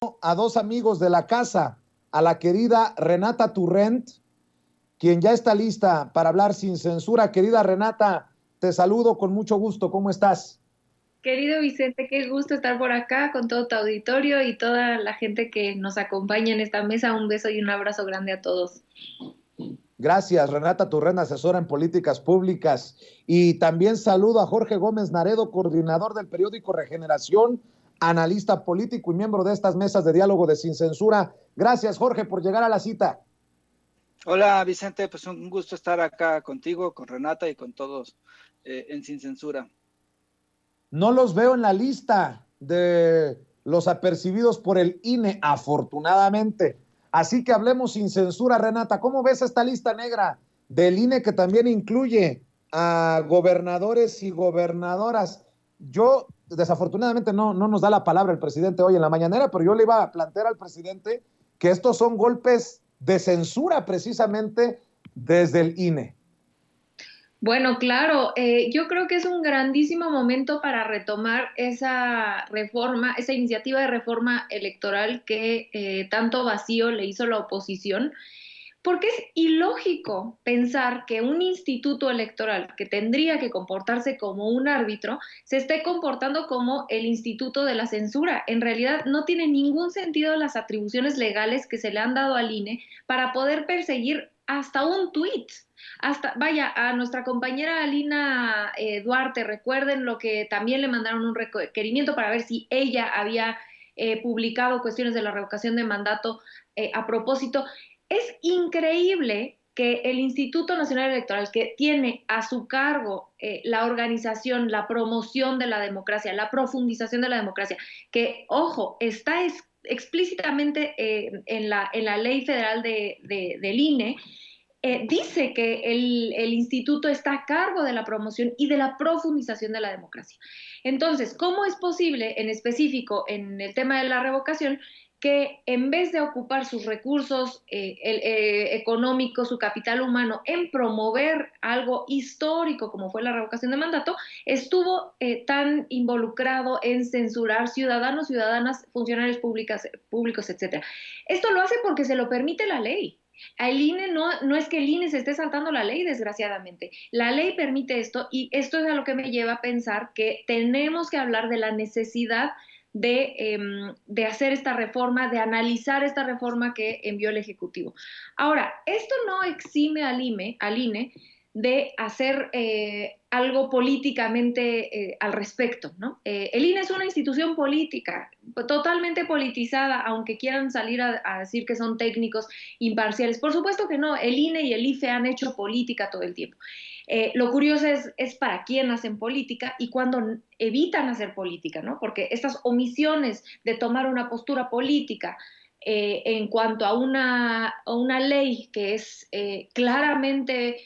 a dos amigos de la casa, a la querida Renata Turrent, quien ya está lista para hablar sin censura. Querida Renata, te saludo con mucho gusto. ¿Cómo estás? Querido Vicente, qué gusto estar por acá con todo tu auditorio y toda la gente que nos acompaña en esta mesa. Un beso y un abrazo grande a todos. Gracias, Renata Turrent, asesora en políticas públicas. Y también saludo a Jorge Gómez Naredo, coordinador del periódico Regeneración, analista político y miembro de estas mesas de diálogo de Sin Censura. Gracias, Jorge, por llegar a la cita. Hola Vicente, pues un gusto estar acá contigo, con Renata y con todos en Sin Censura. No los veo en la lista de los apercibidos por el INE, afortunadamente. Así que hablemos sin censura, Renata. ¿Cómo ves esta lista negra del INE que también incluye a gobernadores y gobernadoras? Yo, desafortunadamente, no nos da la palabra el presidente hoy en la mañanera, pero yo le iba a plantear al presidente que estos son golpes de censura precisamente desde el INE. Bueno, claro, yo creo que es un grandísimo momento para retomar esa reforma, esa iniciativa de reforma electoral que tanto vacío le hizo la oposición. Porque es ilógico pensar que un instituto electoral que tendría que comportarse como un árbitro se esté comportando como el instituto de la censura. En realidad no tiene ningún sentido las atribuciones legales que se le han dado al INE para poder perseguir hasta un tuit. Hasta, vaya, a nuestra compañera Alina Duarte, recuerden lo que también le mandaron un requerimiento para ver si ella había publicado cuestiones de la revocación de mandato a propósito. Es increíble que el Instituto Nacional Electoral, que tiene a su cargo la organización, la promoción de la democracia, la profundización de la democracia, que, ojo, está explícitamente en la ley federal del INE, dice que el instituto está a cargo de la promoción y de la profundización de la democracia. Entonces, ¿cómo es posible, en específico en el tema de la revocación, que en vez de ocupar sus recursos económicos, su capital humano, en promover algo histórico como fue la revocación de mandato, estuvo tan involucrado en censurar ciudadanos, ciudadanas, funcionarios públicos, etcétera? Esto lo hace porque se lo permite la ley. El INE no es que el INE se esté saltando la ley, desgraciadamente. La ley permite esto y esto es a lo que me lleva a pensar que tenemos que hablar de la necesidad de hacer esta reforma, de analizar esta reforma que envió el Ejecutivo. Ahora, esto no exime al INE de hacer algo políticamente al respecto, ¿no? El INE es una institución política, totalmente politizada, aunque quieran salir a decir que son técnicos imparciales. Por supuesto que no, el INE y el IFE han hecho política todo el tiempo. Lo curioso es para quién hacen política y cuándo evitan hacer política, ¿no? Porque estas omisiones de tomar una postura política en cuanto a una ley que es claramente,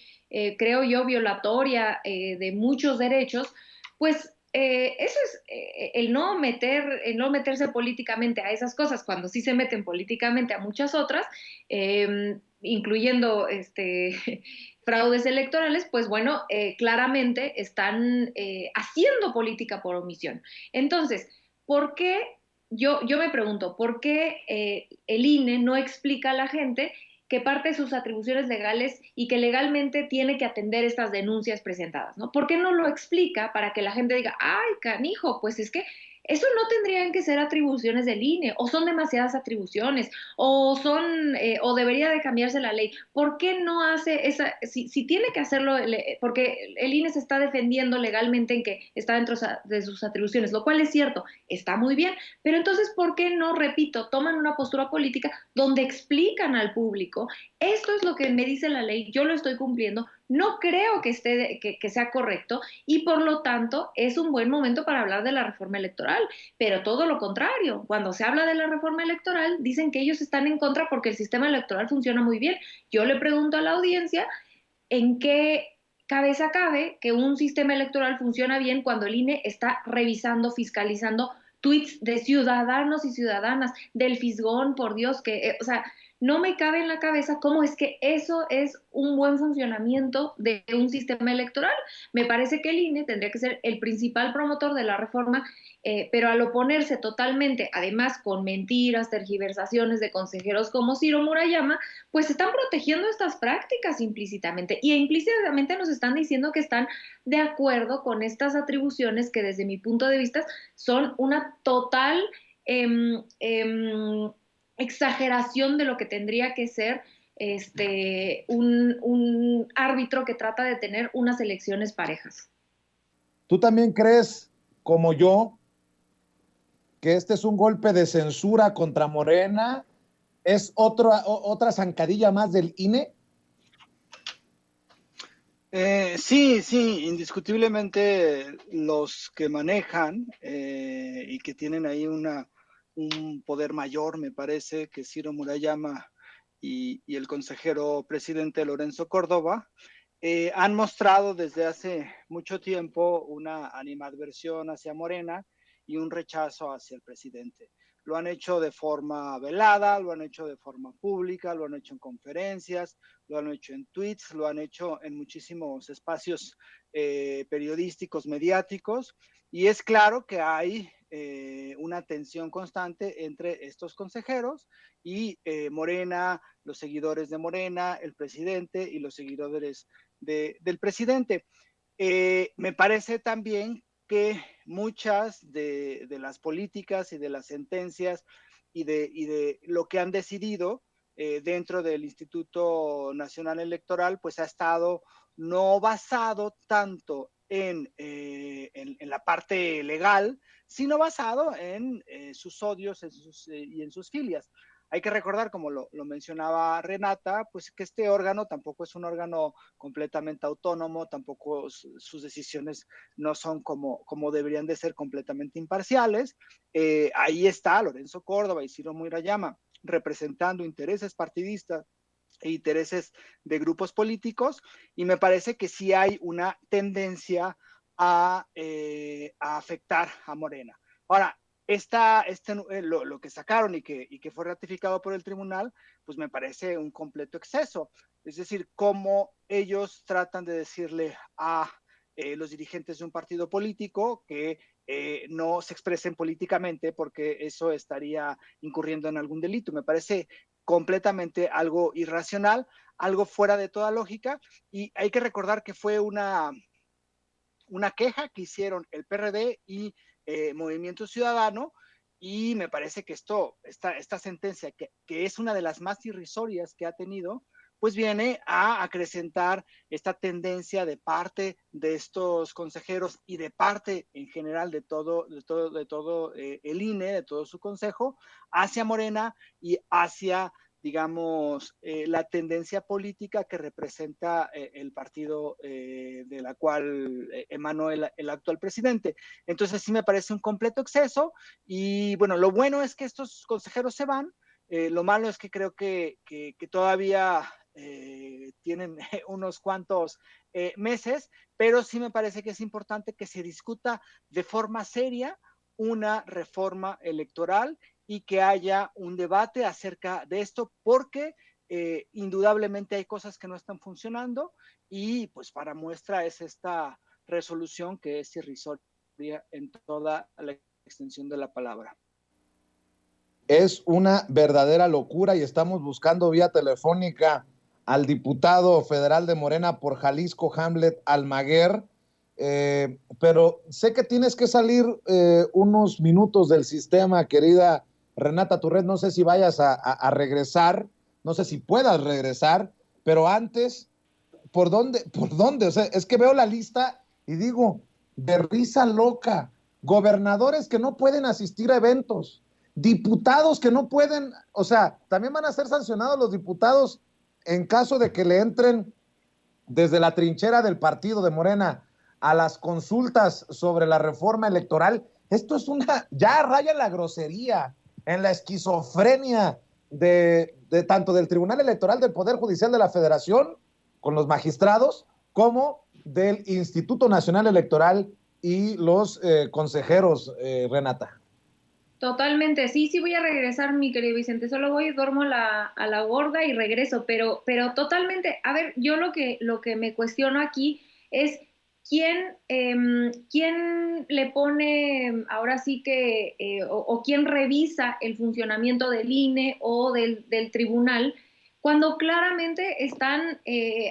creo yo, violatoria de muchos derechos, pues eso es el no meterse políticamente a esas cosas, cuando sí se meten políticamente a muchas otras, incluyendo fraudes electorales, pues bueno, claramente están haciendo política por omisión. Entonces, ¿por qué? Yo me pregunto, ¿por qué el INE no explica a la gente que parte de sus atribuciones legales y que legalmente tiene que atender estas denuncias presentadas, ¿no? ¿Por qué no lo explica para que la gente diga, ay, canijo, pues es que eso no tendrían que ser atribuciones del INE, o son demasiadas atribuciones, o debería de cambiarse la ley? ¿Por qué no hace esa, si tiene que hacerlo, porque el INE se está defendiendo legalmente en que está dentro de sus atribuciones, lo cual es cierto, está muy bien, pero entonces, ¿por qué no, repito, toman una postura política donde explican al público, esto es lo que me dice la ley, yo lo estoy cumpliendo, no creo que sea correcto y por lo tanto es un buen momento para hablar de la reforma electoral, pero todo lo contrario, cuando se habla de la reforma electoral dicen que ellos están en contra porque el sistema electoral funciona muy bien. Yo le pregunto a la audiencia en qué cabeza cabe que un sistema electoral funciona bien cuando el INE está revisando, fiscalizando tweets de ciudadanos y ciudadanas, del Fisgón, por Dios, que, o sea, no me cabe en la cabeza cómo es que eso es un buen funcionamiento de un sistema electoral. Me parece que el INE tendría que ser el principal promotor de la reforma, pero al oponerse totalmente, además con mentiras, tergiversaciones de consejeros como Ciro Murayama, pues están protegiendo estas prácticas implícitamente, y implícitamente nos están diciendo que están de acuerdo con estas atribuciones que desde mi punto de vista son una total eh, eh, exageración de lo que tendría que ser un árbitro que trata de tener unas elecciones parejas. ¿Tú también crees, como yo, que este es un golpe de censura contra Morena? ¿Es otra zancadilla más del INE? Sí, indiscutiblemente los que manejan y que tienen ahí un poder mayor, me parece, que Ciro Murayama y el consejero presidente Lorenzo Córdoba, han mostrado desde hace mucho tiempo una animadversión hacia Morena y un rechazo hacia el presidente. Lo han hecho de forma velada, lo han hecho de forma pública, lo han hecho en conferencias, lo han hecho en tweets, lo han hecho en muchísimos espacios periodísticos, mediáticos, y es claro que hay una tensión constante entre estos consejeros y Morena, los seguidores de Morena, el presidente y los seguidores del presidente. Me parece también que muchas de las políticas y de las sentencias y de lo que han decidido dentro del Instituto Nacional Electoral, pues ha estado no basado tanto en la parte legal, sino basado en sus odios y en sus filias. Hay que recordar, como lo mencionaba Renata, pues que este órgano tampoco es un órgano completamente autónomo, tampoco sus decisiones no son como deberían de ser, completamente imparciales. Ahí está Lorenzo Córdoba y Ciro Murayama representando intereses partidistas e intereses de grupos políticos, y me parece que sí hay una tendencia a afectar a Morena. Ahora, lo que sacaron y que fue ratificado por el tribunal, pues me parece un completo exceso. Es decir, cómo ellos tratan de decirle a los dirigentes de un partido político que no se expresen políticamente porque eso estaría incurriendo en algún delito. Me parece completamente algo irracional, algo fuera de toda lógica, y hay que recordar que fue una queja que hicieron el PRD y Movimiento Ciudadano, y me parece que esta sentencia, que es una de las más irrisorias que ha tenido, pues viene a acrecentar esta tendencia de parte de estos consejeros y de parte en general de todo el INE, de todo su consejo, hacia Morena y hacia, digamos, la tendencia política que representa el partido de la cual emanó el actual presidente. Entonces sí me parece un completo exceso, y bueno, lo bueno es que estos consejeros se van, lo malo es que creo que todavía tienen unos cuantos meses, pero sí me parece que es importante que se discuta de forma seria una reforma electoral y que haya un debate acerca de esto, porque indudablemente hay cosas que no están funcionando, y pues para muestra es esta resolución que es irrisoria en toda la extensión de la palabra. Es una verdadera locura, y estamos buscando vía telefónica al diputado federal de Morena por Jalisco, Hamlet Almaguer, pero sé que tienes que salir unos minutos del sistema, querida Renata Turret. No sé si vayas a regresar, no sé si puedas regresar, pero antes, ¿por dónde? ¿Por dónde? O sea, es que veo la lista y digo, de risa loca, gobernadores que no pueden asistir a eventos, diputados que no pueden, o sea, también van a ser sancionados los diputados en caso de que le entren desde la trinchera del partido de Morena a las consultas sobre la reforma electoral. Esto es ya raya en la grosería, en la esquizofrenia de tanto del Tribunal Electoral del Poder Judicial de la Federación con los magistrados, como del Instituto Nacional Electoral y los consejeros, Renata. Totalmente, sí voy a regresar, mi querido Vicente, solo voy, duermo a la gorda y regreso, pero totalmente, a ver, yo lo que me cuestiono aquí es quién le pone, ahora sí que, o quién revisa el funcionamiento del INE o del tribunal, cuando claramente están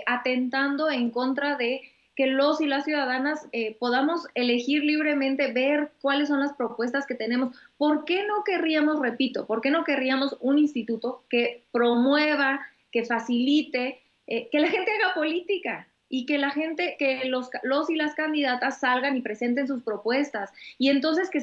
atentando en contra de que los y las ciudadanas podamos elegir libremente, ver cuáles son las propuestas que tenemos. ¿Por qué no querríamos, repito, por qué no querríamos un instituto que promueva, que facilite, que la gente haga política? Y que la gente, que los y las candidatas salgan y presenten sus propuestas, y entonces que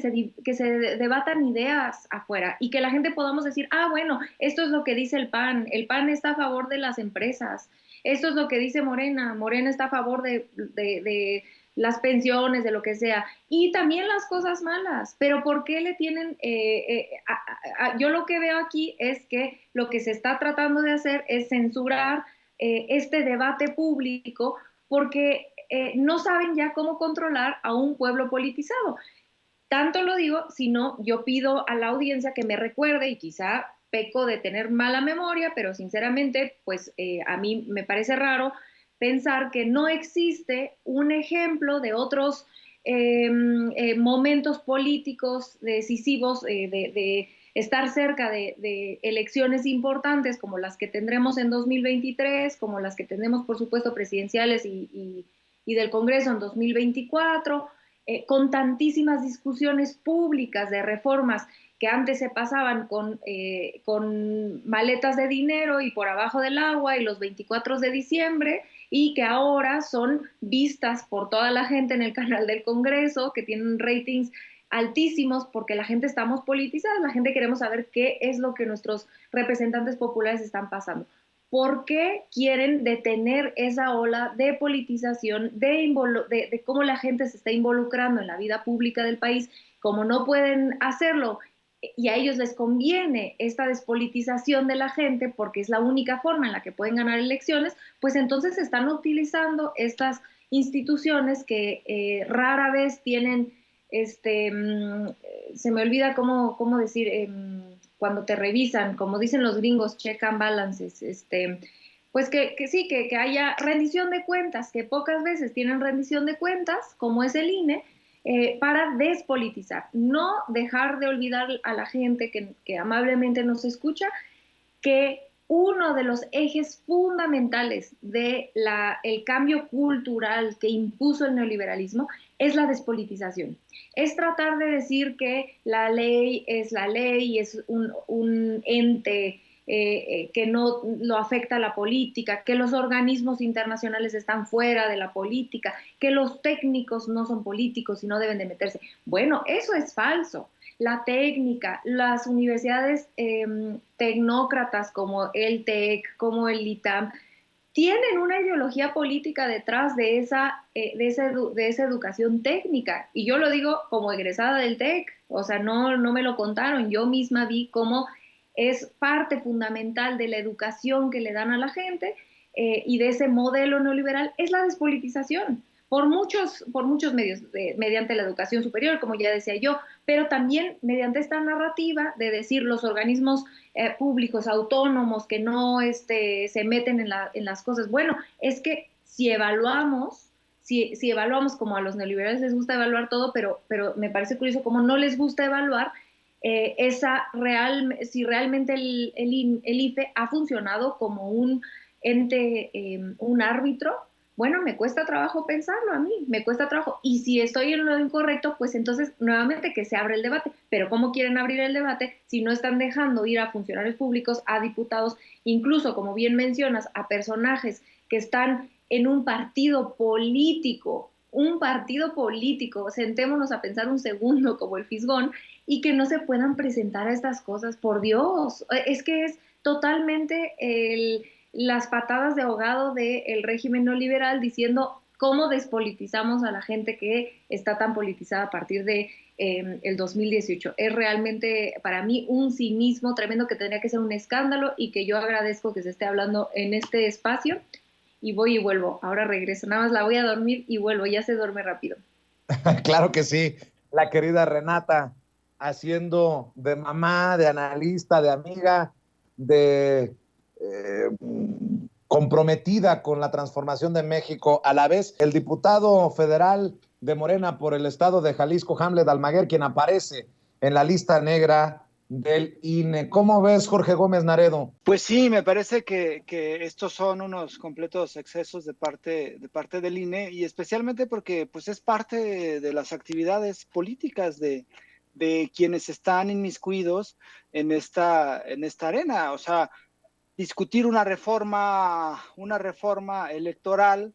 se debatan ideas afuera, y que la gente podamos decir, ah, bueno, esto es lo que dice el PAN está a favor de las empresas, esto es lo que dice Morena, Morena está a favor de las pensiones, de lo que sea, y también las cosas malas, pero ¿por qué le tienen, yo lo que veo aquí es que lo que se está tratando de hacer es censurar este debate público porque no saben ya cómo controlar a un pueblo politizado. Tanto lo digo, sino yo pido a la audiencia que me recuerde, y quizá peco de tener mala memoria, pero sinceramente, pues a mí me parece raro pensar que no existe un ejemplo de otros momentos políticos decisivos, de estar cerca de elecciones importantes como las que tendremos en 2023, como las que tenemos, por supuesto, presidenciales y del Congreso en 2024, con tantísimas discusiones públicas de reformas que antes se pasaban con maletas de dinero y por abajo del agua y los 24 de diciembre, y que ahora son vistas por toda la gente en el canal del Congreso, que tienen ratings altísimos porque la gente estamos politizadas, la gente queremos saber qué es lo que nuestros representantes populares están pasando. ¿Por qué quieren detener esa ola de politización, de cómo la gente se está involucrando en la vida pública del país? Como no pueden hacerlo y a ellos les conviene esta despolitización de la gente porque es la única forma en la que pueden ganar elecciones, pues entonces están utilizando estas instituciones que rara vez tienen, se me olvida cómo decir, cuando te revisan, como dicen los gringos, check and balances, pues que sí, que haya rendición de cuentas, que pocas veces tienen rendición de cuentas, como es el INE, para despolitizar, no dejar de olvidar a la gente que amablemente nos escucha, que uno de los ejes fundamentales del cambio cultural que impuso el neoliberalismo es la despolitización. Es tratar de decir que la ley es la ley y es un ente que no lo afecta a la política, que los organismos internacionales están fuera de la política, que los técnicos no son políticos y no deben de meterse. Bueno, eso es falso. La técnica, las universidades tecnócratas como el TEC, como el ITAM, tienen una ideología política detrás de esa educación técnica. Y yo lo digo como egresada del TEC, o sea, no me lo contaron, yo misma vi cómo es parte fundamental de la educación que le dan a la gente y de ese modelo neoliberal, es la despolitización. Por muchos medios, mediante la educación superior, como ya decía yo, pero también mediante esta narrativa de decir los organismos públicos autónomos que no se meten en las cosas. Bueno, es que si evaluamos como a los neoliberales les gusta evaluar todo, pero me parece curioso cómo no les gusta evaluar si realmente el IFE ha funcionado como un ente, un árbitro. Bueno, me cuesta trabajo pensarlo a mí, me cuesta trabajo. Y si estoy en lo incorrecto, pues entonces nuevamente que se abre el debate. Pero ¿cómo quieren abrir el debate si no están dejando ir a funcionarios públicos, a diputados, incluso, como bien mencionas, a personajes que están en un partido político? Un partido político, sentémonos a pensar un segundo, como el Fisgón, y que no se puedan presentar a estas cosas, por Dios, es que es totalmente las patadas de ahogado del régimen neoliberal diciendo cómo despolitizamos a la gente que está tan politizada a partir de el 2018. Es realmente para mí un cinismo tremendo que tendría que ser un escándalo y que yo agradezco que se esté hablando en este espacio. Y voy y vuelvo, ahora regreso, nada más la voy a dormir y vuelvo, ya se duerme rápido. Claro que sí, la querida Renata. haciendo de mamá, de analista, de amiga, de comprometida con la transformación de México. A la vez, el diputado federal de Morena por el estado de Jalisco, Hamlet Almaguer, quien aparece en la lista negra del INE. ¿Cómo ves, Jorge Gómez Naredo? Pues sí, me parece que estos son unos completos excesos de parte del INE, y especialmente porque pues es parte de las actividades políticas de quienes están inmiscuidos en esta arena. O sea, discutir una reforma electoral,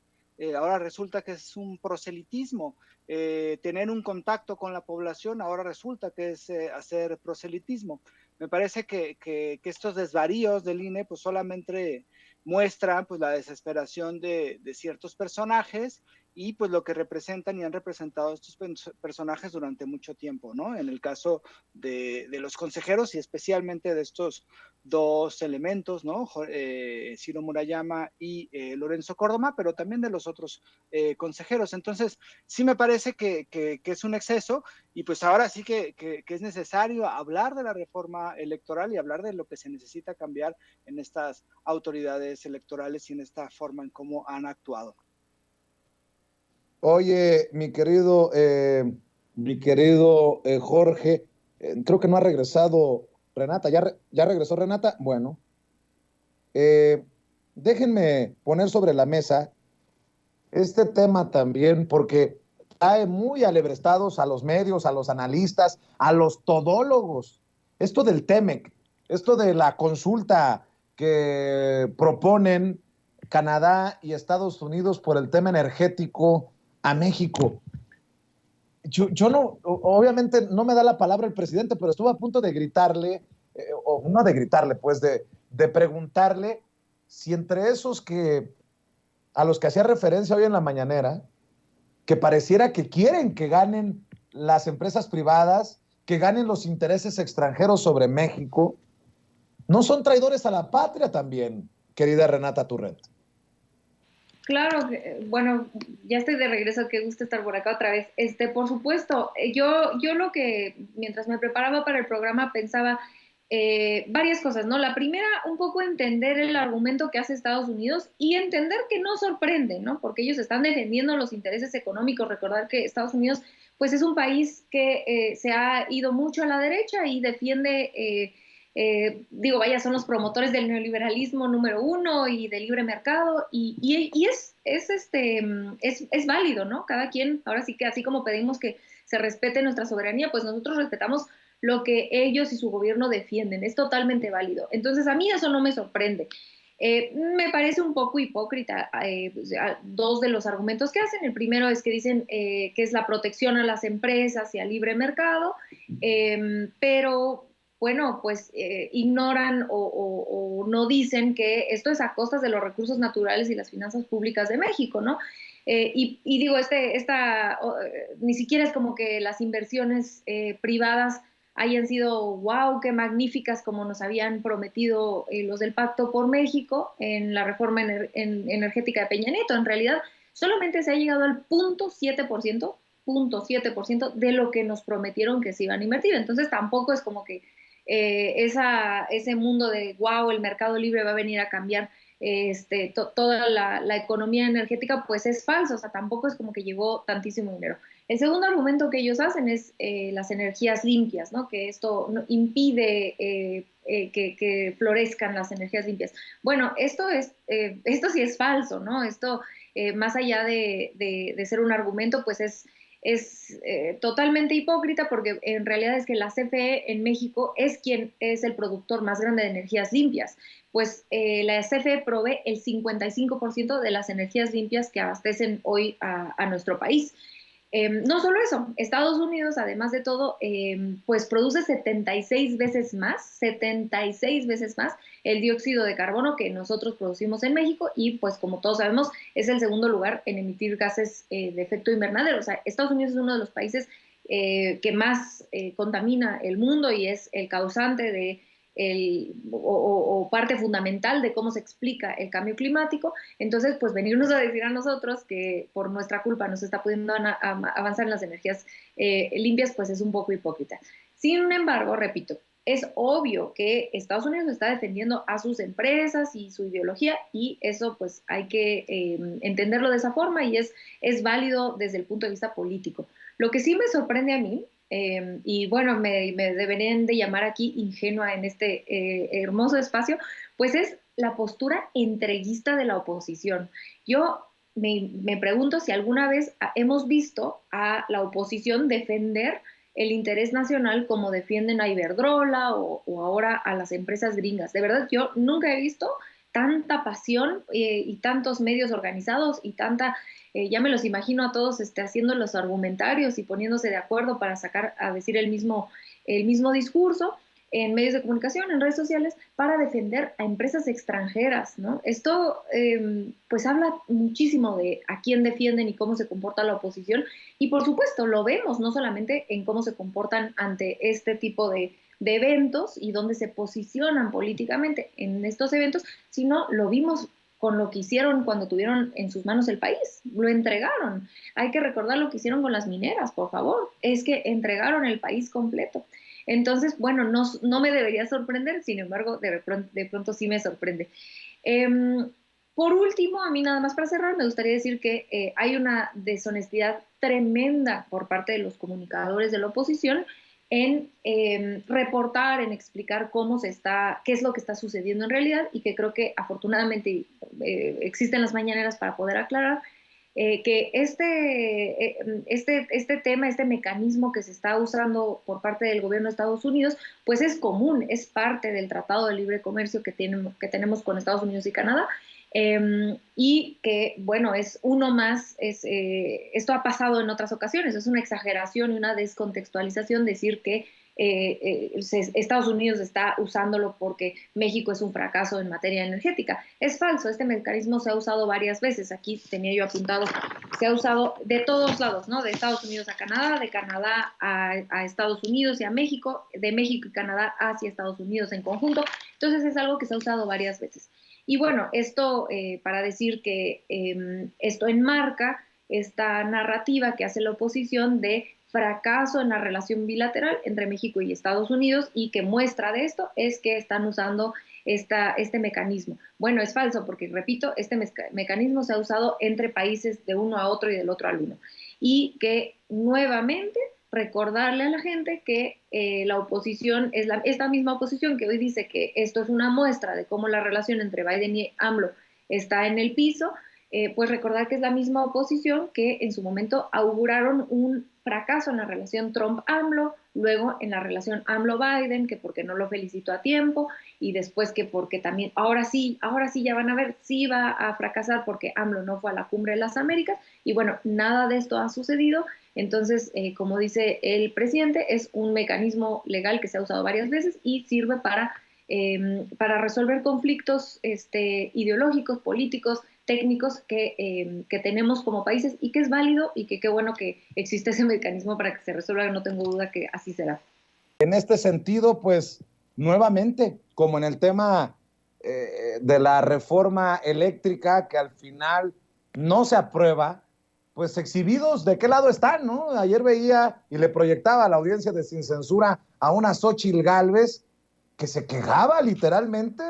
ahora resulta que es un proselitismo. Tener un contacto con la población, ahora resulta que es hacer proselitismo. Me parece que estos desvaríos del INE pues solamente muestran pues la desesperación de ciertos personajes, y pues lo que representan y han representado estos personajes durante mucho tiempo, ¿no? En el caso de los consejeros, y especialmente de estos dos elementos, ¿no? Ciro Murayama y Lorenzo Córdoba, pero también de los otros consejeros. Entonces, sí me parece que es un exceso, y pues ahora sí que es necesario hablar de la reforma electoral y hablar de lo que se necesita cambiar en estas autoridades electorales y en esta forma en cómo han actuado. Oye, mi querido Jorge, creo que no ha regresado Renata. ¿Ya regresó Renata? Bueno, eh, déjenme poner sobre la mesa este tema también, porque trae muy alebrestados a los medios, a los analistas, a los todólogos. Esto del TEMEC, esto de la consulta que proponen Canadá y Estados Unidos por el tema energético a México. Yo no, obviamente no me da la palabra el presidente, pero estuve a punto de gritarle, o no de gritarle, pues de preguntarle si entre esos que a los que hacía referencia hoy en la mañanera, que pareciera que quieren que ganen las empresas privadas, que ganen los intereses extranjeros sobre México, no son traidores a la patria también, querida Renata Turret. Claro, bueno, ya estoy de regreso, qué gusto estar por acá otra vez. Por supuesto, yo lo que mientras me preparaba para el programa pensaba varias cosas, ¿no? La primera, un poco entender el argumento que hace Estados Unidos y entender que no sorprende, ¿no? Porque ellos están defendiendo los intereses económicos. Recordar que Estados Unidos, pues es un país que se ha ido mucho a la derecha y defiende digo, vaya, son los promotores del neoliberalismo número uno y del libre mercado, y es válido, ¿no? Cada quien, ahora sí que así como pedimos que se respete nuestra soberanía, pues nosotros respetamos lo que ellos y su gobierno defienden, es totalmente válido. Entonces, a mí eso no me sorprende. Me parece un poco hipócrita pues, dos de los argumentos que hacen. El primero es que dicen que es la protección a las empresas y al libre mercado, pero bueno, pues ignoran o no dicen que esto es a costas de los recursos naturales y las finanzas públicas de México, ¿no? Y digo, ni siquiera es como que las inversiones privadas hayan sido, wow, qué magníficas como nos habían prometido los del Pacto por México en la reforma energética de Peña Nieto. En realidad, solamente se ha llegado al 0.7% de lo que nos prometieron que se iban a invertir. Entonces, tampoco es como que ese mundo de wow, el mercado libre va a venir a cambiar toda la economía energética, pues es falso. O sea, tampoco es como que llegó tantísimo dinero. El segundo argumento que ellos hacen es las energías limpias, ¿no? Que esto no, impide que florezcan las energías limpias. Bueno, esto sí es falso, ¿no? Esto, más allá de ser un argumento, pues es totalmente hipócrita, porque en realidad es que la CFE en México es quien es el productor más grande de energías limpias. Pues la CFE provee el 55% de las energías limpias que abastecen hoy a nuestro país. No solo eso, Estados Unidos, además de todo, pues produce 76 veces más el dióxido de carbono que nosotros producimos en México, y pues como todos sabemos es el segundo lugar en emitir gases de efecto invernadero. O sea, Estados Unidos es uno de los países que más contamina el mundo y es el causante de o parte fundamental de cómo se explica el cambio climático. Entonces, pues venirnos a decir a nosotros que por nuestra culpa no se está pudiendo avanzar en las energías limpias, pues es un poco hipócrita. Sin embargo, repito, es obvio que Estados Unidos está defendiendo a sus empresas y su ideología, y eso pues hay que entenderlo de esa forma, y es válido desde el punto de vista político. Lo que sí me sorprende a mí, y bueno, me deberían de llamar aquí ingenua en este hermoso espacio, pues es la postura entreguista de la oposición. Yo me pregunto si alguna vez hemos visto a la oposición defender el interés nacional como defienden a Iberdrola o ahora a las empresas gringas. De verdad, yo nunca he visto tanta pasión y tantos medios organizados y tanta, ya me los imagino a todos haciendo los argumentarios y poniéndose de acuerdo para sacar a decir el mismo discurso en medios de comunicación, en redes sociales, para defender a empresas extranjeras, ¿no? Esto pues habla muchísimo de a quién defienden y cómo se comporta la oposición, y por supuesto lo vemos no solamente en cómo se comportan ante este tipo de eventos y dónde se posicionan políticamente en estos eventos, sino lo vimos con lo que hicieron cuando tuvieron en sus manos el país, lo entregaron. Hay que recordar lo que hicieron con las mineras, por favor, es que entregaron el país completo. Entonces, bueno, no me debería sorprender, sin embargo, de pronto sí me sorprende. Eh, por último, a mí nada más para cerrar, me gustaría decir que hay una deshonestidad tremenda por parte de los comunicadores de la oposición en reportar, en explicar qué es lo que está sucediendo en realidad, y que creo que afortunadamente existen las mañaneras para poder aclarar que este tema, este mecanismo que se está usando por parte del gobierno de Estados Unidos, pues es común, es parte del Tratado de Libre Comercio que tenemos con Estados Unidos y Canadá, y que, bueno, es uno más, esto ha pasado en otras ocasiones, es una exageración y una descontextualización decir que Estados Unidos está usándolo porque México es un fracaso en materia energética. Es falso, este mecanismo se ha usado varias veces, aquí tenía yo apuntado, se ha usado de todos lados, ¿no? De Estados Unidos a Canadá, de Canadá a Estados Unidos y a México, de México y Canadá hacia Estados Unidos en conjunto, entonces es algo que se ha usado varias veces. Y bueno, esto para decir que esto enmarca esta narrativa que hace la oposición de fracaso en la relación bilateral entre México y Estados Unidos, y que muestra de esto es que están usando este mecanismo. Bueno, es falso porque, repito, este mecanismo se ha usado entre países de uno a otro y del otro al uno. Y que nuevamente recordarle a la gente que la oposición es esta misma oposición que hoy dice que esto es una muestra de cómo la relación entre Biden y AMLO está en el piso, pues recordar que es la misma oposición que en su momento auguraron un fracaso en la relación Trump-AMLO, luego en la relación AMLO-Biden, que porque no lo felicitó a tiempo, y después que porque también, ahora sí ya van a ver, sí va a fracasar porque AMLO no fue a la Cumbre de las Américas, y bueno, nada de esto ha sucedido. Entonces, como dice el presidente, es un mecanismo legal que se ha usado varias veces y sirve para resolver conflictos ideológicos, políticos, técnicos que tenemos como países, y que es válido, y que qué bueno que existe ese mecanismo para que se resuelva, no tengo duda que así será. En este sentido, pues nuevamente, como en el tema de la reforma eléctrica, que al final no se aprueba, pues exhibidos de qué lado están, ¿no? Ayer veía y le proyectaba a la audiencia de Sin Censura a una Xóchitl Gálvez que se quejaba literalmente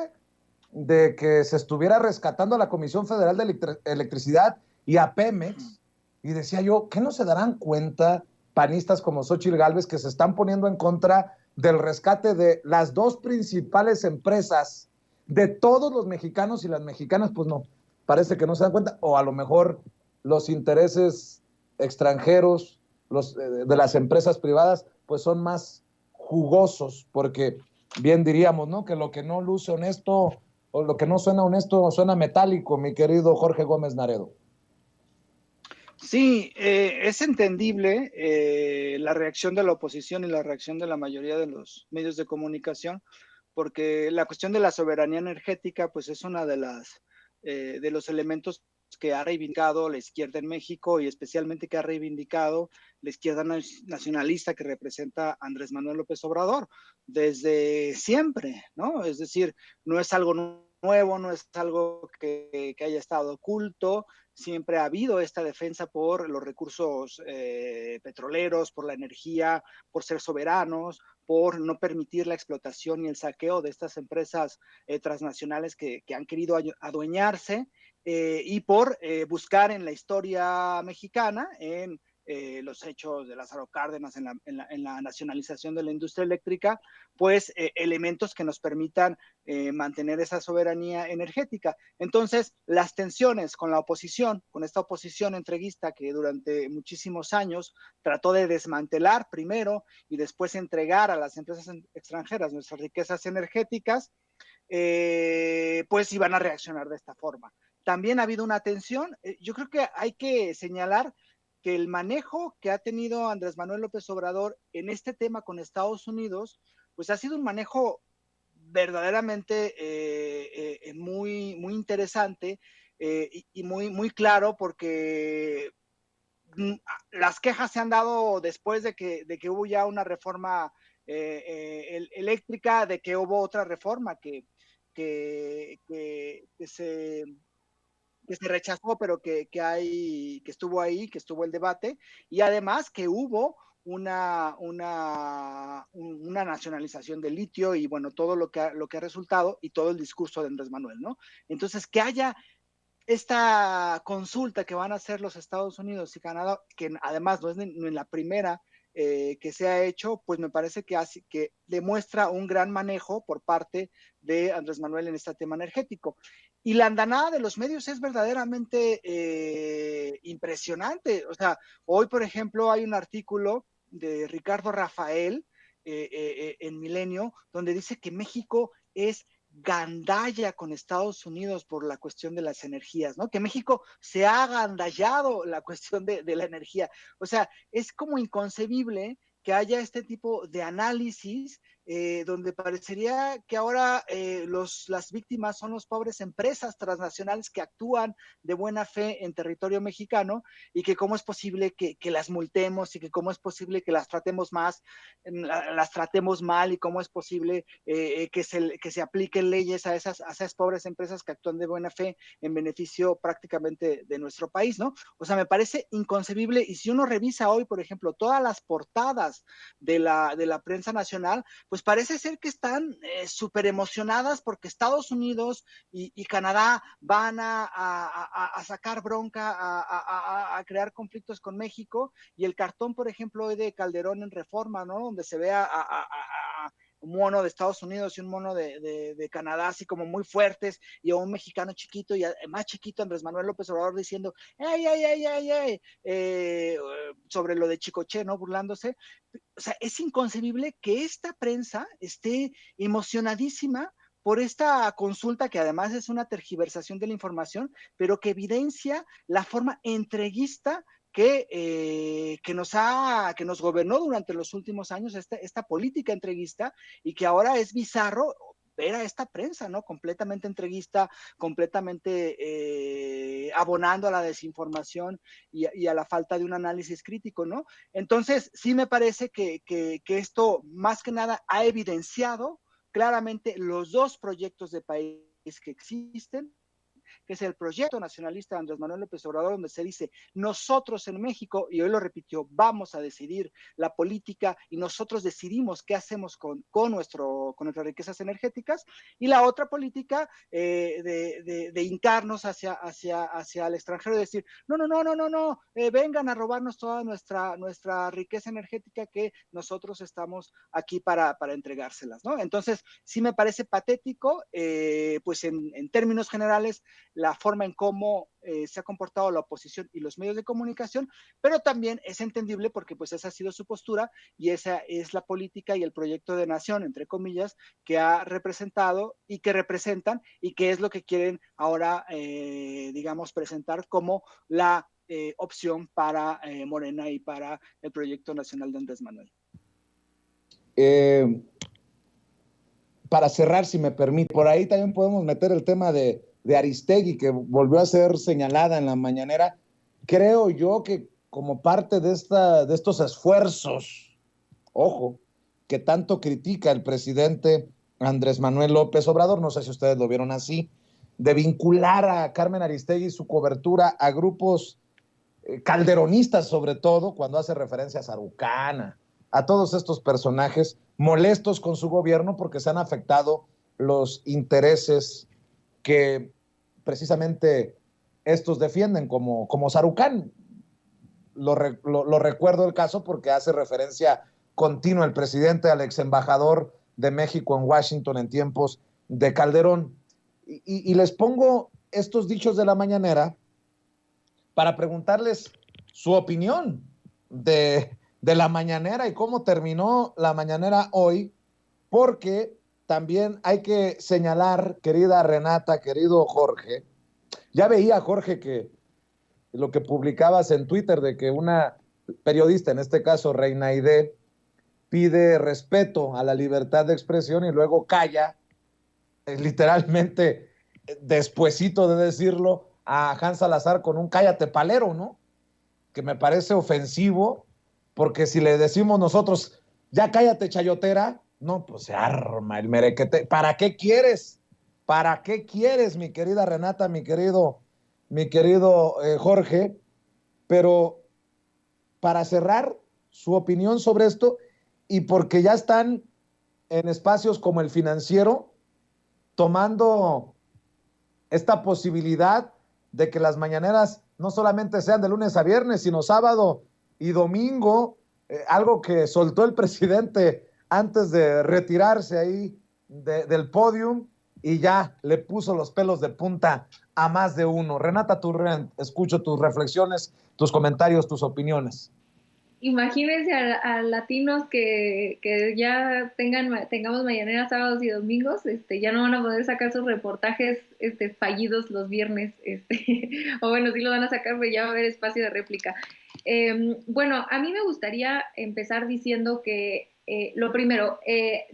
de que se estuviera rescatando a la Comisión Federal de Electricidad y a Pemex, y decía yo, ¿qué no se darán cuenta panistas como Xóchitl Gálvez que se están poniendo en contra del rescate de las dos principales empresas de todos los mexicanos y las mexicanas? Pues no, parece que no se dan cuenta, o a lo mejor los intereses extranjeros de las empresas privadas pues son más jugosos, porque bien diríamos, ¿no? Que lo que no luce honesto o lo que no suena honesto suena metálico, mi querido Jorge Gómez Naredo. Sí, es entendible la reacción de la oposición y la reacción de la mayoría de los medios de comunicación, porque la cuestión de la soberanía energética pues es una de los elementos que ha reivindicado la izquierda en México, y especialmente que ha reivindicado la izquierda nacionalista que representa Andrés Manuel López Obrador desde siempre, ¿no? Es decir, no es algo nuevo, no es algo que haya estado oculto. Siempre ha habido esta defensa por los recursos petroleros, por la energía, por ser soberanos, por no permitir la explotación y el saqueo de estas empresas transnacionales que han querido adueñarse, y por buscar en la historia mexicana, en los hechos de Lázaro Cárdenas, en la nacionalización de la industria eléctrica, pues elementos que nos permitan mantener esa soberanía energética. Entonces, las tensiones con la oposición, con esta oposición entreguista que durante muchísimos años trató de desmantelar primero y después entregar a las empresas extranjeras nuestras riquezas energéticas, pues iban a reaccionar de esta forma. También ha habido una tensión. Yo creo que hay que señalar que el manejo que ha tenido Andrés Manuel López Obrador en este tema con Estados Unidos, pues ha sido un manejo verdaderamente muy, muy interesante, y muy, muy claro, porque las quejas se han dado después de que hubo ya una reforma eléctrica, de que hubo otra reforma que, que se rechazó, pero que estuvo ahí, que estuvo el debate, y además que hubo una nacionalización del litio, y bueno, todo lo que ha resultado, y todo el discurso de Andrés Manuel, ¿no? Entonces, que haya esta consulta que van a hacer los Estados Unidos y Canadá, que además no es ni la primera que se ha hecho, pues me parece que demuestra un gran manejo por parte de Andrés Manuel en este tema energético. Y la andanada de los medios es verdaderamente impresionante. O sea, hoy, por ejemplo, hay un artículo de Ricardo Rafael en Milenio, donde dice que México es gandalla con Estados Unidos por la cuestión de las energías, ¿no? Que México se ha agandallado la cuestión de la energía. O sea, es como inconcebible que haya este tipo de análisis donde parecería que ahora las víctimas son las pobres empresas transnacionales que actúan de buena fe en territorio mexicano, y que cómo es posible que las multemos, y que cómo es posible que las tratemos las tratemos mal, y cómo es posible que se apliquen leyes a esas pobres empresas que actúan de buena fe en beneficio prácticamente de nuestro país, ¿no? O sea, me parece inconcebible. Y si uno revisa hoy, por ejemplo, todas las portadas de la prensa nacional, pues parece ser que están súper emocionadas porque Estados Unidos y Canadá van a sacar bronca, a crear conflictos con México, y el cartón, por ejemplo, hoy de Calderón en Reforma, ¿no? Donde se ve un mono de Estados Unidos y un mono de Canadá, así como muy fuertes, y a un mexicano chiquito, y más chiquito, Andrés Manuel López Obrador, diciendo, sobre lo de Chicoche, ¿no? Burlándose. O sea, es inconcebible que esta prensa esté emocionadísima por esta consulta, que además es una tergiversación de la información, pero que evidencia la forma entreguista que nos gobernó durante los últimos años, esta política entreguista, y que ahora es bizarro ver a esta prensa, ¿no? Completamente entreguista, completamente abonando a la desinformación y a la falta de un análisis crítico, ¿no? Entonces, sí me parece que esto más que nada ha evidenciado claramente los dos proyectos de país que existen, que es el proyecto nacionalista de Andrés Manuel López Obrador, donde se dice, nosotros en México, y hoy lo repitió, vamos a decidir la política y nosotros decidimos qué hacemos con nuestras riquezas energéticas, y la otra política de hincarnos hacia el extranjero y decir, no, vengan a robarnos toda nuestra riqueza energética, que nosotros estamos aquí para entregárselas, ¿no? Entonces, sí me parece patético, pues en términos generales, la forma en cómo se ha comportado la oposición y los medios de comunicación, pero también es entendible porque pues esa ha sido su postura, y esa es la política y el proyecto de nación, entre comillas, que ha representado y que representan, y que es lo que quieren ahora, digamos, presentar como la opción para Morena y para el proyecto nacional de Andrés Manuel. Para cerrar, si me permite, por ahí también podemos meter el tema de Aristegui, que volvió a ser señalada en la mañanera. Creo yo que como parte de estos esfuerzos, ojo, que tanto critica el presidente Andrés Manuel López Obrador, no sé si ustedes lo vieron así, de vincular a Carmen Aristegui y su cobertura a grupos calderonistas, sobre todo cuando hace referencia a Sarucana, a todos estos personajes molestos con su gobierno porque se han afectado los intereses que precisamente estos defienden, como Sarucán. Lo recuerdo el caso porque hace referencia continua el presidente al ex embajador de México en Washington en tiempos de Calderón. Y les pongo estos dichos de la mañanera para preguntarles su opinión de la mañanera y cómo terminó la mañanera hoy, porque también hay que señalar, querida Renata, querido Jorge, ya veía Jorge que lo que publicabas en Twitter de que una periodista, en este caso Reina Aide, pide respeto a la libertad de expresión y luego calla, literalmente despuesito de decirlo, a Hans Salazar con un cállate palero, ¿no? Que me parece ofensivo, porque si le decimos nosotros, ya cállate chayotera, no, pues se arma el merequete. ¿Para qué quieres? ¿Para qué quieres, mi querida Renata, mi querido Jorge? Pero para cerrar su opinión sobre esto, y porque ya están en espacios como el Financiero tomando esta posibilidad de que las mañaneras no solamente sean de lunes a viernes, sino sábado y domingo, algo que soltó el presidente antes de retirarse ahí del podium y ya le puso los pelos de punta a más de uno. Renata Turrent, escucho tus reflexiones, tus comentarios, tus opiniones. Imagínense a latinos que ya tengamos mañaneras, sábados y domingos, ya no van a poder sacar sus reportajes fallidos los viernes, o bueno, sí lo van a sacar, pero ya va a haber espacio de réplica. Bueno, a mí me gustaría empezar diciendo que lo primero,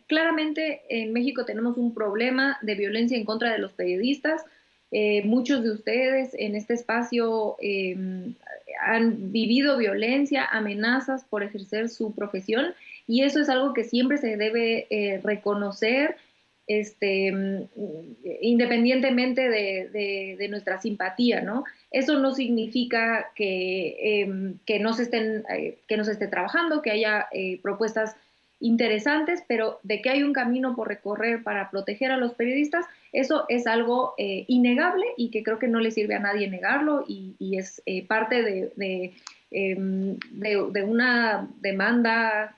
claramente en México tenemos un problema de violencia en contra de los periodistas. Muchos de ustedes en este espacio han vivido violencia, amenazas por ejercer su profesión, y eso es algo que siempre se debe reconocer, independientemente de nuestra simpatía, ¿no? Eso no significa que no que no se esté trabajando, que haya propuestas interesantes, pero de que hay un camino por recorrer para proteger a los periodistas, eso es algo innegable y que creo que no le sirve a nadie negarlo, y es parte de una demanda,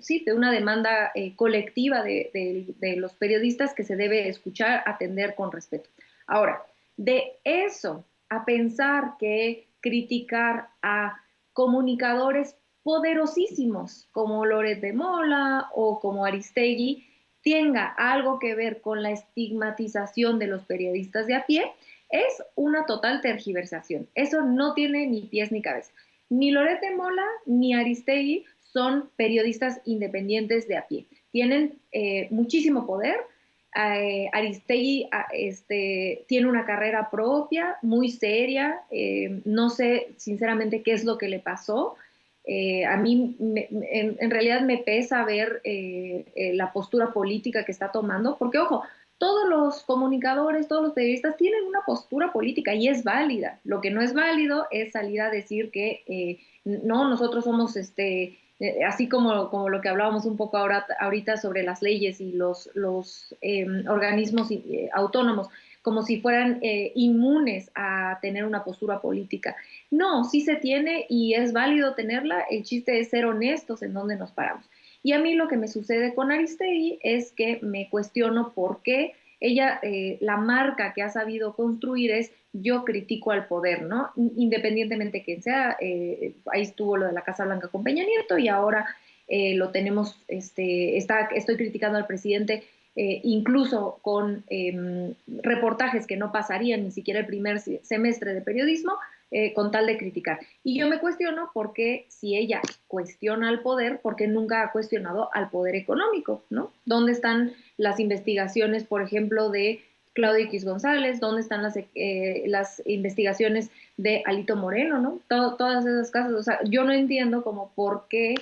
sí, de una demanda colectiva de los periodistas que se debe escuchar, atender con respeto. Ahora, de eso a pensar que criticar a comunicadores poderosísimos como Loret de Mola o como Aristegui tenga algo que ver con la estigmatización de los periodistas de a pie, es una total tergiversación. Eso no tiene ni pies ni cabeza. Ni Loret de Mola ni Aristegui son periodistas independientes de a pie. Tienen muchísimo poder. Aristegui tiene una carrera propia, muy seria. No sé sinceramente qué es lo que le pasó. A mí en realidad me pesa ver la postura política que está tomando, porque ojo, todos los comunicadores, todos los periodistas tienen una postura política y es válida. Lo que no es válido es salir a decir que no, nosotros somos así como lo que hablábamos un poco ahorita sobre las leyes y los organismos autónomos, como si fueran inmunes a tener una postura política. No, sí se tiene y es válido tenerla, el chiste es ser honestos en dónde nos paramos. Y a mí lo que me sucede con Aristegui es que me cuestiono por qué ella, la marca que ha sabido construir es yo critico al poder, ¿no? Independientemente de quién sea, ahí estuvo lo de la Casa Blanca con Peña Nieto y ahora lo tenemos, estoy criticando al presidente incluso con reportajes que no pasarían ni siquiera el primer semestre de periodismo, con tal de criticar. Y yo me cuestiono por qué, si ella cuestiona al poder, por qué nunca ha cuestionado al poder económico, ¿no? ¿Dónde están las investigaciones, por ejemplo, de Claudio X González? ¿Dónde están las investigaciones de Alito Moreno, ¿no? Todas esas casos. O sea, yo no entiendo como por qué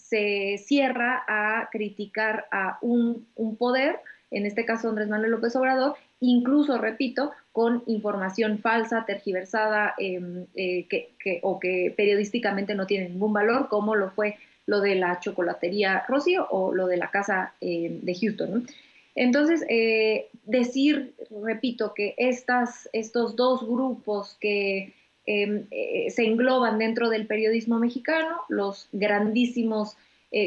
se cierra a criticar a un poder, en este caso Andrés Manuel López Obrador, incluso, repito, con información falsa, tergiversada, o que periodísticamente no tiene ningún valor, como lo fue lo de la chocolatería Rocío o lo de la casa de Houston, ¿no? Entonces, decir, repito, que estos dos grupos que se engloban dentro del periodismo mexicano, los grandísimos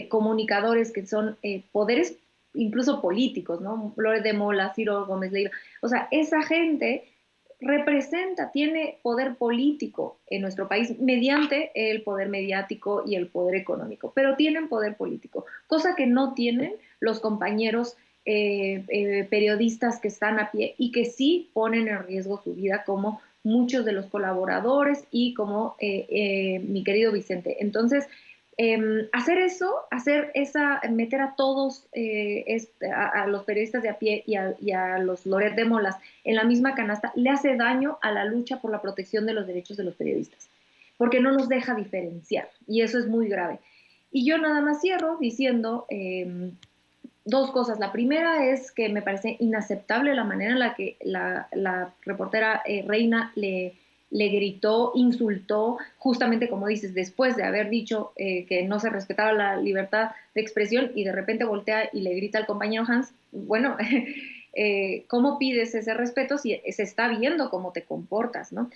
comunicadores que son poderes incluso políticos, ¿no? Flores de Mola, Ciro Gómez Leiva, o sea, esa gente representa, tiene poder político en nuestro país mediante el poder mediático y el poder económico, pero tienen poder político, cosa que no tienen los compañeros periodistas que están a pie y que sí ponen en riesgo su vida, como muchos de los colaboradores y como mi querido Vicente. Entonces, hacer eso, meter a todos, a los periodistas de a pie y a los Loret de Molas en la misma canasta, le hace daño a la lucha por la protección de los derechos de los periodistas, porque no nos deja diferenciar, y eso es muy grave. Y yo nada más cierro diciendo dos cosas. La primera es que me parece inaceptable la manera en la que la reportera Reina le gritó, insultó, justamente como dices, después de haber dicho que no se respetaba la libertad de expresión, y de repente voltea y le grita al compañero Hans. Bueno, ¿cómo pides ese respeto si se está viendo cómo te comportas, ¿no?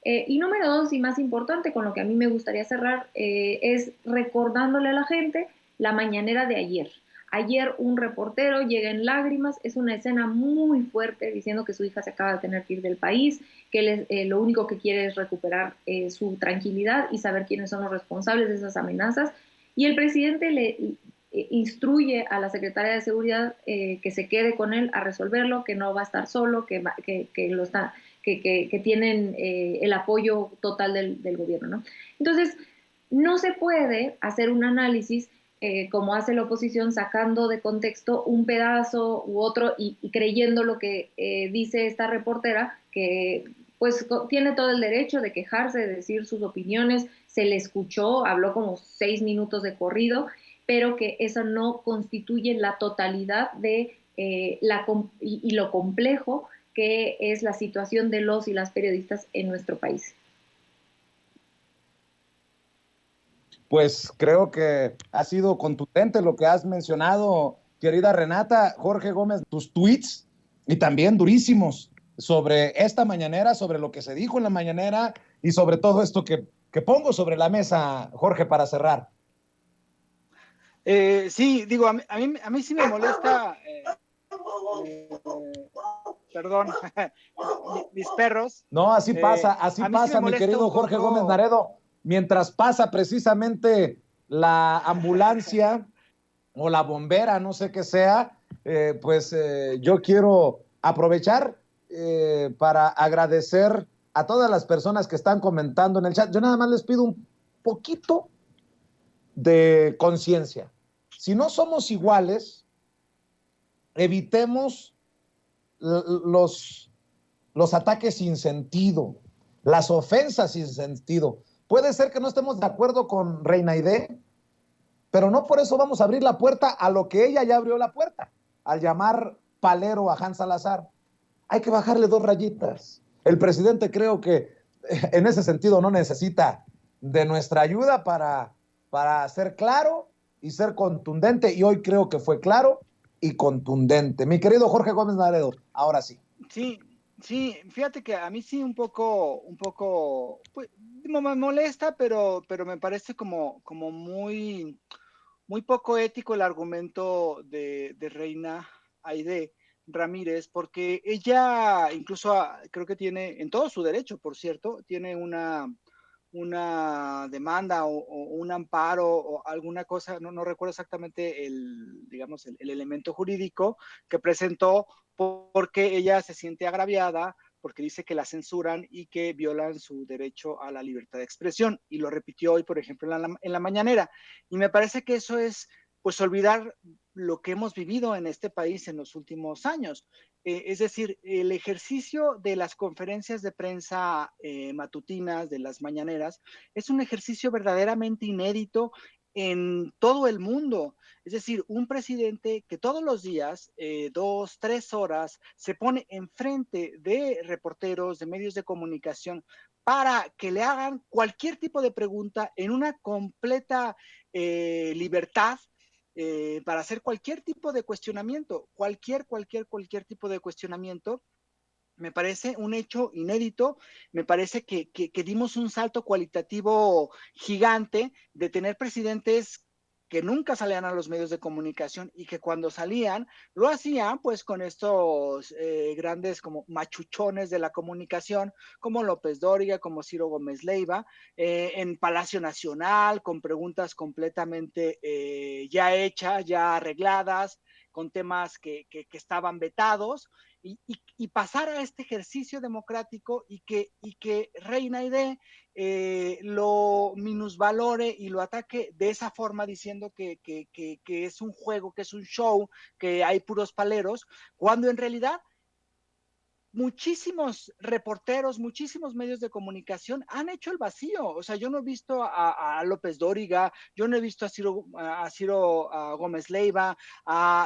Y número dos, y más importante, con lo que a mí me gustaría cerrar, es recordándole a la gente la mañanera de ayer. Ayer un reportero llega en lágrimas, es una escena muy fuerte, diciendo que su hija se acaba de tener que ir del país, que él, lo único que quiere es recuperar su tranquilidad y saber quiénes son los responsables de esas amenazas. Y el presidente le instruye a la secretaria de Seguridad que se quede con él a resolverlo, que no va a estar solo, que tienen el apoyo total del gobierno, ¿no? Entonces, no se puede hacer un análisis como hace la oposición, sacando de contexto un pedazo u otro y creyendo lo que dice esta reportera, que pues tiene todo el derecho de quejarse, de decir sus opiniones, se le escuchó, habló como 6 minutos de corrido, pero que eso no constituye la totalidad de y lo complejo que es la situación de los y las periodistas en nuestro país. Pues creo que ha sido contundente lo que has mencionado, querida Renata. Jorge Gómez, tus tweets, y también durísimos, sobre esta mañanera, sobre lo que se dijo en la mañanera y sobre todo esto que pongo sobre la mesa, Jorge, para cerrar. Sí, digo, a mí sí me molesta, perdón, mis perros. No, así pasa, sí mi querido Jorge Gómez Naredo. Mientras pasa precisamente la ambulancia o la bombera, no sé qué sea, yo quiero aprovechar para agradecer a todas las personas que están comentando en el chat. Yo nada más les pido un poquito de conciencia. Si no somos iguales, evitemos los ataques sin sentido, las ofensas sin sentido. Puede ser que no estemos de acuerdo con Reina Aide, pero no por eso vamos a abrir la puerta a lo que ella ya abrió la puerta, al llamar palero a Hans Salazar. Hay que bajarle 2 rayitas. El presidente creo que en ese sentido no necesita de nuestra ayuda para ser claro y ser contundente, y hoy creo que fue claro y contundente. Mi querido Jorge Gómez Naredo, ahora sí. Sí, fíjate que a mí sí un poco, pues, me molesta, pero me parece como muy, muy poco ético el argumento de Reina Aide Ramírez, porque ella incluso creo que tiene, en todo su derecho, por cierto, tiene una demanda o un amparo o alguna cosa, no recuerdo exactamente digamos, el elemento jurídico que presentó, porque ella se siente agraviada, porque dice que la censuran y que violan su derecho a la libertad de expresión, y lo repitió hoy, por ejemplo, en la mañanera. Y me parece que eso es, pues, olvidar lo que hemos vivido en este país en los últimos años. Es decir, el ejercicio de las conferencias de prensa matutinas, de las mañaneras, es un ejercicio verdaderamente inédito en todo el mundo. Es decir, un presidente que todos los días, 2, 3 horas, se pone enfrente de reporteros, de medios de comunicación, para que le hagan cualquier tipo de pregunta en una completa libertad, para hacer cualquier tipo de cuestionamiento, cualquier tipo de cuestionamiento. Me parece un hecho inédito, me parece que dimos un salto cualitativo gigante de tener presidentes que nunca salían a los medios de comunicación y que cuando salían lo hacían pues con estos grandes como machuchones de la comunicación, como López Dóriga, como Ciro Gómez Leiva, en Palacio Nacional, con preguntas completamente ya hechas, ya arregladas, con temas que estaban vetados, y pasar a este ejercicio democrático y que Reina Aide lo minusvalore y lo ataque de esa forma, diciendo que es un juego, que es un show, que hay puros paleros, cuando en realidad muchísimos reporteros, muchísimos medios de comunicación han hecho el vacío. O sea, yo no he visto a López Dóriga, yo no he visto a Ciro Gómez Leiva,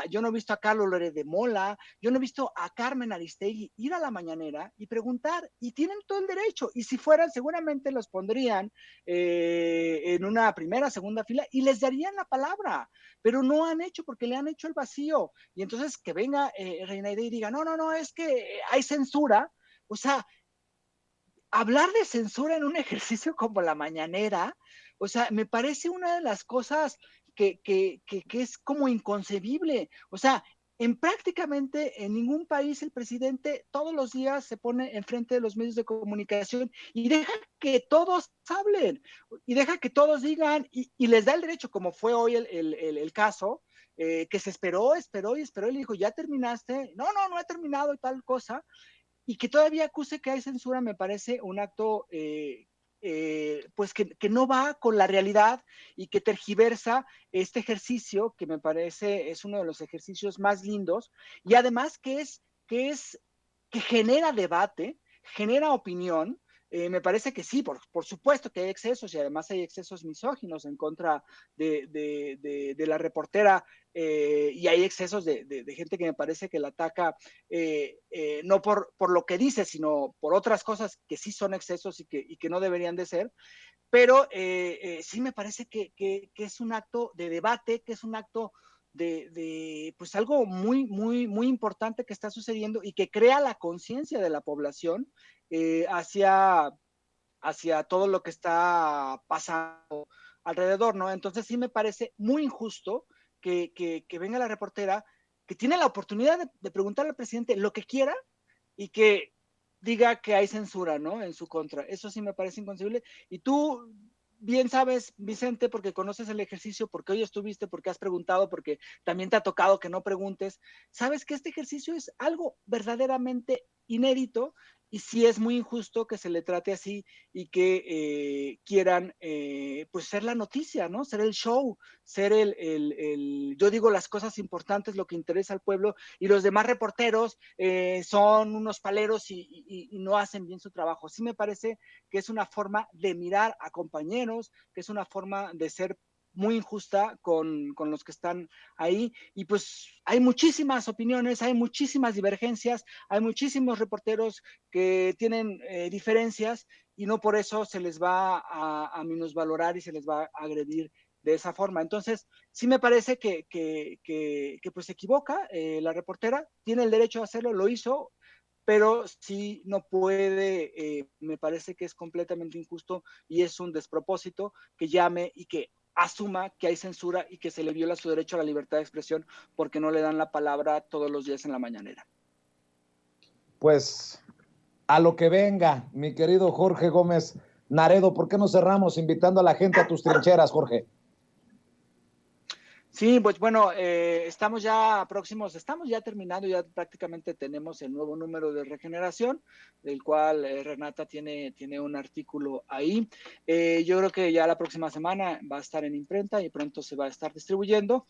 yo no he visto a Carlos Loret de Mola, yo no he visto a Carmen Aristegui ir a la mañanera y preguntar, y tienen todo el derecho. Y si fueran, seguramente los pondrían en una primera, segunda fila y les darían la palabra, pero no han hecho, porque le han hecho el vacío. Y entonces que venga Reina Aide y diga, no, es que hay censura. O sea, hablar de censura en un ejercicio como la mañanera, o sea, me parece una de las cosas que es como inconcebible. O sea, en prácticamente en ningún país el presidente todos los días se pone enfrente de los medios de comunicación y deja que todos hablen, y deja que todos digan, y les da el derecho, como fue hoy el caso, que se esperó, y le dijo, ¿ya terminaste? No he terminado y tal cosa. Y que todavía acuse que hay censura me parece un acto pues que no va con la realidad y que tergiversa este ejercicio, que me parece es uno de los ejercicios más lindos, y además que genera debate, genera opinión. Me parece que sí, por supuesto que hay excesos, y además hay excesos misóginos en contra de la reportera, y hay excesos de gente que me parece que la ataca, no por lo que dice, sino por otras cosas que sí son excesos y que no deberían de ser. Pero sí me parece que es un acto de debate, que es un acto pues algo muy importante que está sucediendo y que crea la conciencia de la población hacia todo lo que está pasando alrededor, ¿no? Entonces sí me parece muy injusto que venga la reportera, que tiene la oportunidad de preguntarle al presidente lo que quiera, y que diga que hay censura, ¿no?, en su contra. Eso sí me parece inconcebible. Y tú bien sabes, Vicente, porque conoces el ejercicio, porque hoy estuviste, porque has preguntado, porque también te ha tocado que no preguntes, sabes que este ejercicio es algo verdaderamente inédito, y sí es muy injusto que se le trate así, y que quieran pues ser la noticia, ¿no? Ser el show, ser yo digo las cosas importantes, lo que interesa al pueblo, y los demás reporteros son unos paleros y no hacen bien su trabajo. Sí me parece que es una forma de mirar a compañeros, que es una forma de ser muy injusta con los que están ahí. Y pues hay muchísimas opiniones, hay muchísimas divergencias, hay muchísimos reporteros que tienen diferencias, y no por eso se les va a minusvalorar y se les va a agredir de esa forma. Entonces, sí me parece que pues se equivoca la reportera, tiene el derecho a hacerlo, lo hizo, pero sí no puede, me parece que es completamente injusto y es un despropósito que llame y que asuma que hay censura y que se le viola su derecho a la libertad de expresión porque no le dan la palabra todos los días en la mañanera. Pues a lo que venga, mi querido Jorge Gómez Naredo. ¿Por qué no cerramos invitando a la gente a tus trincheras, Jorge? Sí, pues bueno, estamos ya próximos, estamos ya terminando, ya prácticamente tenemos el nuevo número de Regeneración, del cual Renata tiene un artículo ahí. Yo creo que ya la próxima semana va a estar en imprenta y pronto se va a estar distribuyendo.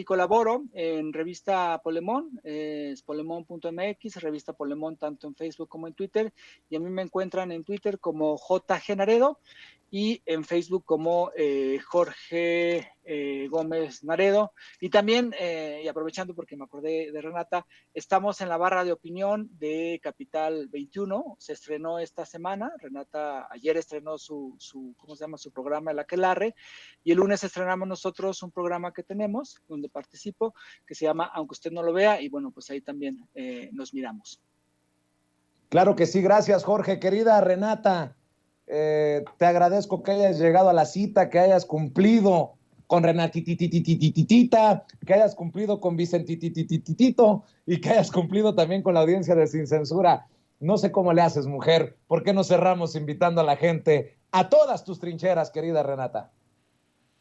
Colaboro en revista Polemón, es polemón.mx, revista Polemón tanto en Facebook como en Twitter, y a mí me encuentran en Twitter como JG Naredo y en Facebook como Jorge Gómez Naredo. Y también, y aprovechando porque me acordé de Renata, estamos en la barra de opinión de Capital 21, se estrenó esta semana, Renata ayer estrenó ¿cómo se llama? Su programa El Aquelarre, y el lunes estrenamos nosotros un programa que tenemos, donde participo, que se llama Aunque usted no lo vea, y bueno, pues ahí también nos miramos. Claro que sí, gracias Jorge. Querida Renata, te agradezco que hayas llegado a la cita, que hayas cumplido con Renatititititita, que hayas cumplido con Vicentitititito y que hayas cumplido también con la audiencia de Sin Censura. No sé cómo le haces, mujer. ¿Por qué no cerramos invitando a la gente a todas tus trincheras, querida Renata?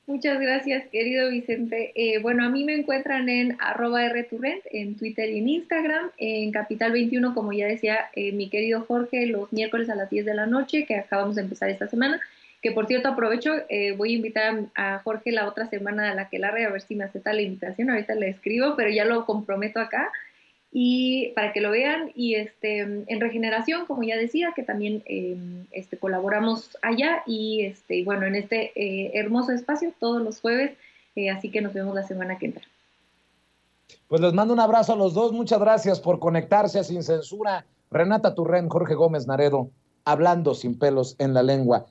Muchas gracias, querido Vicente. Bueno, a mí me encuentran en @rturrent, en Twitter y en Instagram, en Capital 21, como ya decía mi querido Jorge, los miércoles a las 10 de la noche, que acabamos de empezar esta semana. Que por cierto, aprovecho, voy a invitar a Jorge la otra semana a la Aquelarre, a ver si me acepta la invitación. Ahorita le escribo, pero ya lo comprometo acá. Y para que lo vean, y en Regeneración, como ya decía, que también colaboramos allá, y bueno, en este hermoso espacio todos los jueves, así que nos vemos la semana que entra. Pues les mando un abrazo a los dos, muchas gracias por conectarse a Sin Censura. Renata Turrent, Jorge Gómez Naredo, hablando sin pelos en la lengua.